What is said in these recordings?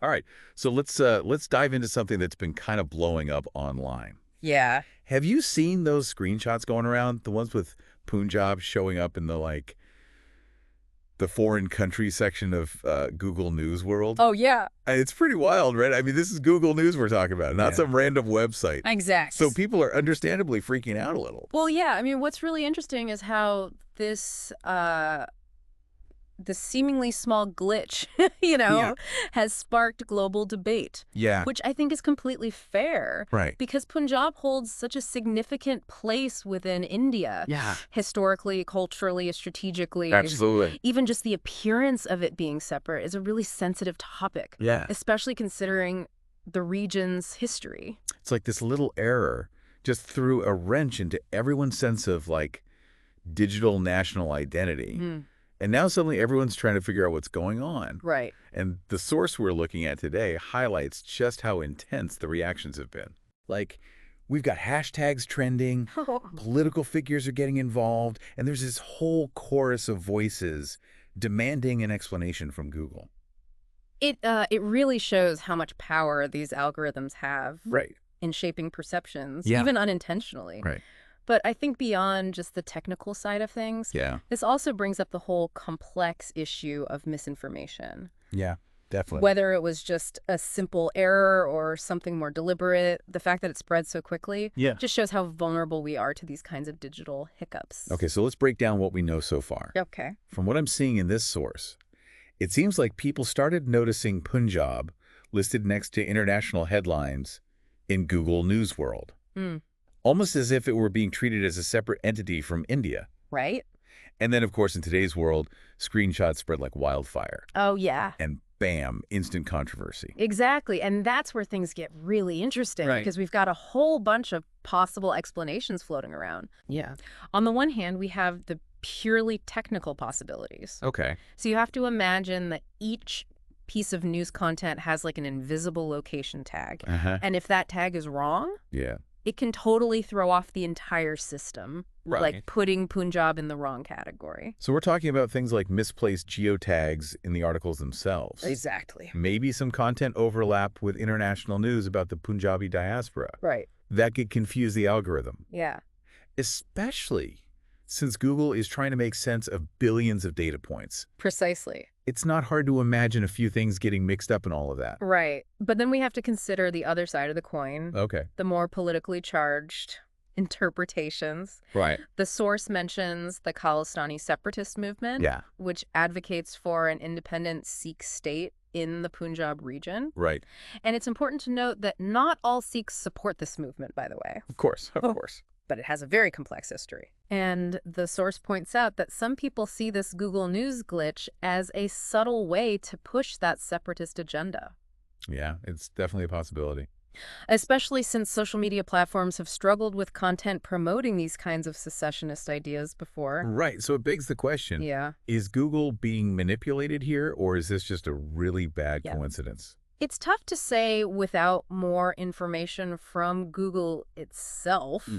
All right. So let's dive into something that's been kind of blowing up online. Yeah. Have you seen those screenshots going around? The ones with Punjab showing up in the foreign country section of Google News World? Oh, yeah. It's pretty wild, right? I mean, this is Google News we're talking about, not Yeah. some random website. So Exact. people are understandably freaking out a little. Well, yeah. I mean, what's really interesting is how the seemingly small glitch, Yeah. has sparked global debate, Yeah. which I think is completely fair. Right. Because Punjab holds such a significant place within India. Yeah. Historically, culturally, strategically. Absolutely. Even just the appearance of it being separate is a really sensitive topic. Yeah. Especially considering the region's history. It's like this little error just threw a wrench into everyone's sense of digital national identity. Mm, And now suddenly everyone's trying to figure out what's going on. right. And the source we're looking at today highlights just how intense the reactions have been. We've got hashtags trending, political figures are getting involved, and there's this whole chorus of voices demanding an explanation from Google. It really shows how much power these algorithms have Right. in shaping perceptions, Yeah. even unintentionally. Right. But I think beyond just the technical side of things, Yeah. this also brings up the whole complex issue of misinformation. Yeah, definitely. Whether it was just a simple error or something more deliberate, the fact that it spread so quickly Yeah. just shows how vulnerable we are to these kinds of digital hiccups. Okay, so let's break down what we know so far. Okay. From what I'm seeing in this source, it seems like people started noticing Punjab listed next to international headlines in Google News World, Mm, almost as if it were being treated as a separate entity from India. right? And then, of course, in today's world, screenshots spread like wildfire. Oh, yeah. And bam, instant controversy. Exactly. And that's where things get really interesting Right. because we've got a whole bunch of possible explanations floating around. Yeah. On the one hand, we have the purely technical possibilities. Okay. So you have to imagine that each piece of news content has like an invisible location tag. Uh-huh. And if that tag is wrong, Yeah. it can totally throw off the entire system, Right. like putting Punjab in the wrong category. So we're talking about things like misplaced geotags in the articles themselves. Exactly. Maybe some content overlap with international news about the Punjabi diaspora. Right. That could confuse the algorithm, Yeah. especially since Google is trying to make sense of billions of data points. Precisely. It's not hard to imagine a few things getting mixed up in all of that. Right. But then we have to consider the other side of the coin, Okay. the more politically charged interpretations. Right. The source mentions the Khalistani separatist movement, Yeah. which advocates for an independent Sikh state in the Punjab region. Right. And it's important to note that not all Sikhs support this movement, by the way, Of course. Of course. but it has a very complex history. And the source points out that some people see this Google News glitch as a subtle way to push that separatist agenda. Yeah, it's definitely a possibility. Especially since social media platforms have struggled with content promoting these kinds of secessionist ideas before. Right. So it begs the question, Yeah. is Google being manipulated here, or is this just a really bad Yeah. coincidence? It's tough to say without more information from Google itself,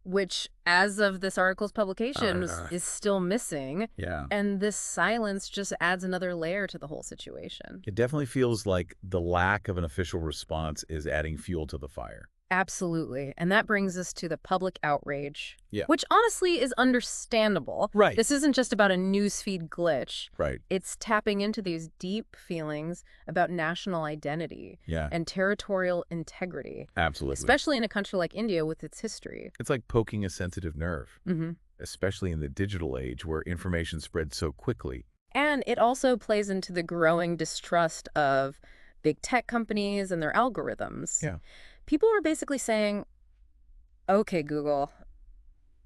which, as of this article's publication, is still missing. Yeah. And this silence just adds another layer to the whole situation. It definitely feels like the lack of an official response is adding fuel to the fire. Absolutely. And that brings us to the public outrage, Yeah. which honestly is understandable. Right. This isn't just about a newsfeed glitch. Right. It's tapping into these deep feelings about national identity Yeah. and territorial integrity, Absolutely. especially in a country like India with its history. It's like poking a sensitive nerve, Mm-hmm. especially in the digital age where information spreads so quickly. And it also plays into the growing distrust of big tech companies and their algorithms. Yeah. People were basically saying, okay, Google,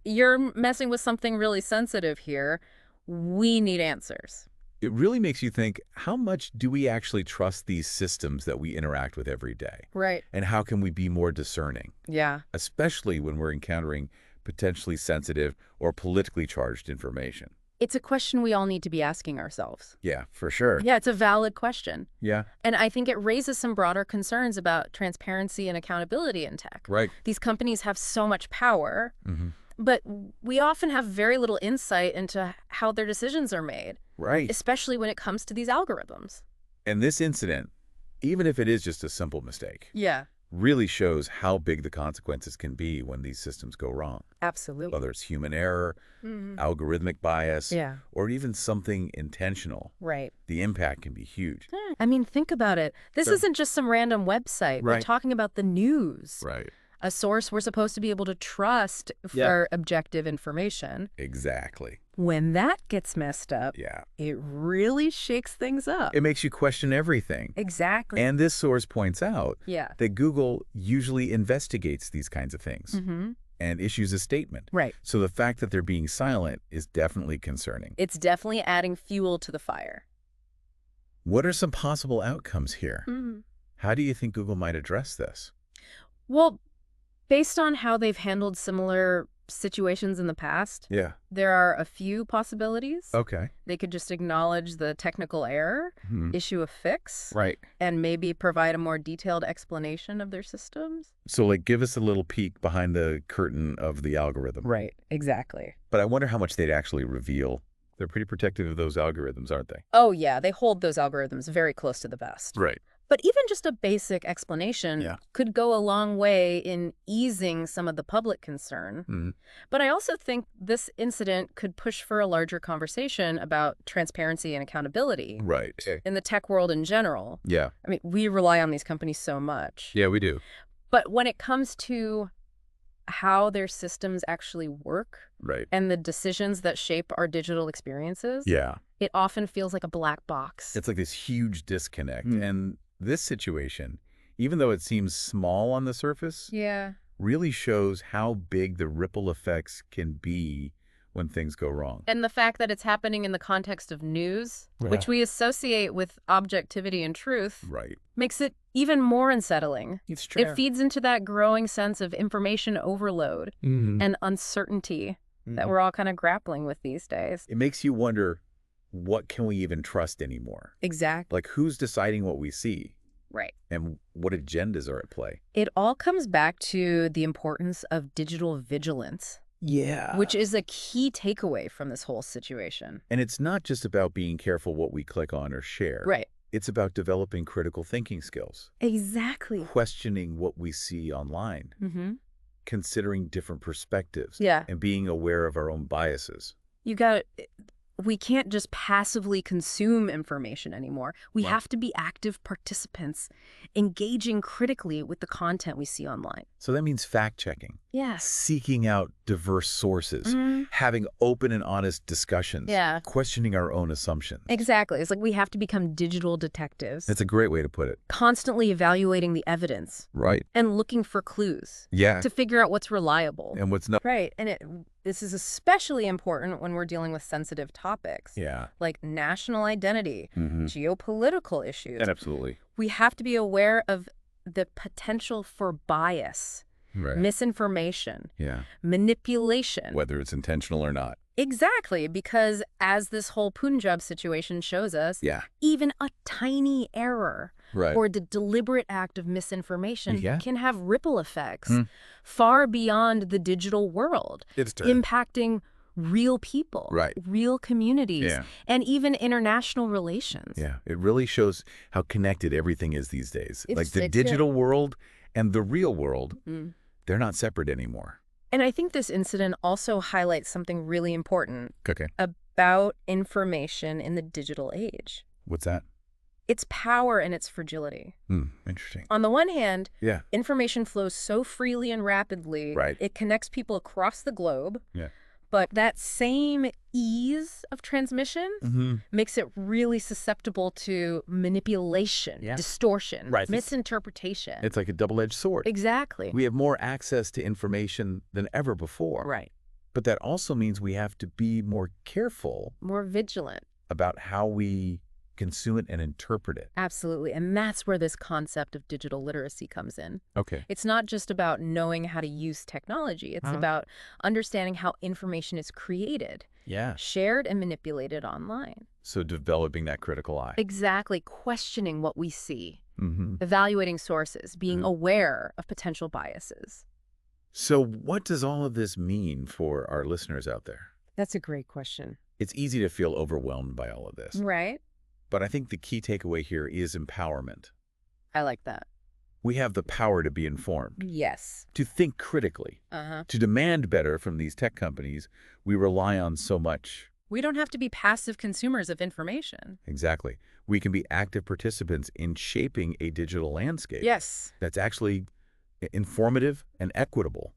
you're messing with something really sensitive here. We need answers. It really makes you think, how much do we actually trust these systems that we interact with every day? Right. And how can we be more discerning, Yeah. especially when we're encountering potentially sensitive or politically charged information? It's a question we all need to be asking ourselves. Yeah, for sure. Yeah, it's a valid question. Yeah. And I think it raises some broader concerns about transparency and accountability in tech. Right. These companies have so much power, Mm-hmm. but we often have very little insight into how their decisions are made, Right. especially when it comes to these algorithms. And this incident even if it is just a simple mistake, Yeah, really shows how big the consequences can be when these systems go wrong. absolutely. Whether it's human error, Mhm. algorithmic bias, Yeah, or even something intentional, right. the impact can be huge. I mean, think about it. This So- isn't just some random website. We're Right. talking about the news, Right. a source we're supposed to be able to trust Yeah. for objective information. Exactly. When that gets messed up, Yeah. it really shakes things up. It makes you question everything. Exactly. And this source points out Yeah. that Google usually investigates these kinds of things Mm-hmm. and issues a statement. Right. So the fact that they're being silent is definitely concerning. It's definitely adding fuel to the fire. What are some possible outcomes here? Mm-hmm. How do you think Google might address this? Well, based on how they've handled similar situations in the past, Yeah. there are a few possibilities. Okay. They could just acknowledge the technical error, issue a fix, Right. and maybe provide a more detailed explanation of their systems. So, like, give us a little peek behind the curtain of the algorithm. Right, exactly. But I wonder how much they'd actually reveal. They're pretty protective of those algorithms, aren't they? Oh, yeah, they hold those algorithms very close to the vest. Right. But even just a basic explanation Yeah. could go a long way in easing some of the public concern. Mhm. But I also think this incident could push for a larger conversation about transparency and accountability Right. in the tech world in general. Yeah. I mean, we rely on these companies so much. Yeah, we do. But when it comes to how their systems actually work Right. and the decisions that shape our digital experiences, Yeah. it often feels like a black box. It's like this huge disconnect. And this situation, even though it seems small on the surface, Yeah. really shows how big the ripple effects can be when things go wrong. And the fact that it's happening in the context of news, which we associate with objectivity and truth, Right. makes it even more unsettling. It's true. It feeds into that growing sense of information overload and uncertainty that we're all kind of grappling with these days. It makes you wonder, what can we even trust anymore? Exactly. Like, who's deciding what we see Right. and what agendas are at play? It all comes back to the importance of digital vigilance, Yeah. which is a key takeaway from this whole situation. And it's not just about being careful what we click on or share. Right. It's about developing critical thinking skills, Exactly. questioning what we see online, Mm-hmm. considering different perspectives, Yeah. and being aware of our own biases. We can't just passively consume information anymore. We Right. have to be active participants, engaging critically with the content we see online. So that means fact-checking, Yes. seeking out diverse sources, having open and honest discussions, Yeah. questioning our own assumptions. Exactly. It's like we have to become digital detectives, That's a great way to put it. constantly evaluating the evidence Right. and looking for clues Yeah. to figure out what's reliable. And what's not. Right. And this is especially important when we're dealing with sensitive topics Yeah. like national identity, geopolitical issues. Absolutely. We have to be aware of the potential for bias, Right. misinformation, Yeah. manipulation. Whether it's intentional or not. Exactly, because as this whole Punjab situation shows us, Yeah. even a tiny error Right. or the deliberate act of misinformation Yeah. can have ripple effects far beyond the digital world, It's impacting real people, Right. real communities, Yeah. and even international relations. Yeah. It really shows how connected everything is these days. Like the It's digital world and the real world, Mm. they're not separate anymore. And I think this incident also highlights something really important Okay. about information in the digital age. What's that? Its power and its fragility. Interesting. On the one hand, Yeah. information flows so freely and rapidly, Right. it connects people across the globe. Yeah. But that same ease of transmission makes it really susceptible to manipulation, distortion, Right. misinterpretation. It's like a double-edged sword. Exactly. We have more access to information than ever before. Right. But that also means we have to be more careful More vigilant. about how we consume it and interpret it. Absolutely. And that's where this concept of digital literacy comes in. Okay. It's not just about knowing how to use technology. It's about understanding how information is created, Yeah. shared, and manipulated online. So developing that critical eye. Exactly. Questioning what we see, Mm-hmm. evaluating sources, being aware of potential biases. So what does all of this mean for our listeners out there? That's a great question. It's easy to feel overwhelmed by all of this. Right? But I think the key takeaway here is empowerment. I like that. We have the power to be informed, Yes. to think critically, to demand better from these tech companies we rely on so much. We don't have to be passive consumers of information. Exactly. We can be active participants in shaping a digital landscape. Yes. That's actually informative and equitable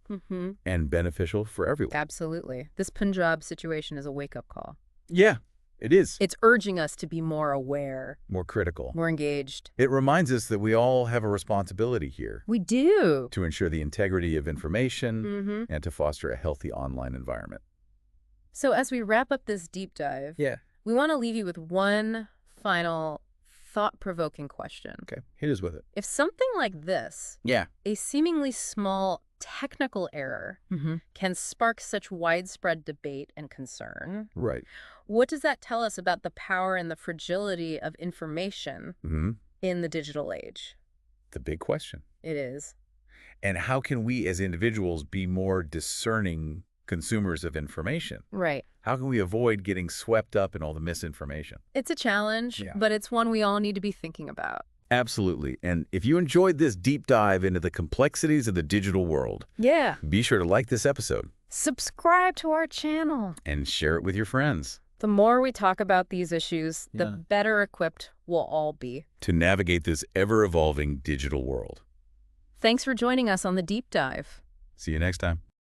and beneficial for everyone. Absolutely. This Punjab situation is a wake-up call. Yeah, it is. It's urging us to be more aware, More critical. more engaged. It reminds us that we all have a responsibility here We do. to ensure the integrity of information and to foster a healthy online environment. So as we wrap up this deep dive, we want to leave you with one final thought-provoking question. Okay, hit us with it. If something like this, a seemingly small technical error, can spark such widespread debate and concern, Right. what does that tell us about the power and the fragility of information in the digital age? The big question. It is. And how can we as individuals be more discerning consumers of information? Right. How can we avoid getting swept up in all the misinformation? It's a challenge, but it's one we all need to be thinking about. Absolutely. And if you enjoyed this deep dive into the complexities of the digital world, be sure to like this episode. Subscribe to our channel. And share it with your friends. The more we talk about these issues, the better equipped we'll all be to navigate this ever-evolving digital world. Thanks for joining us on the deep dive. See you next time.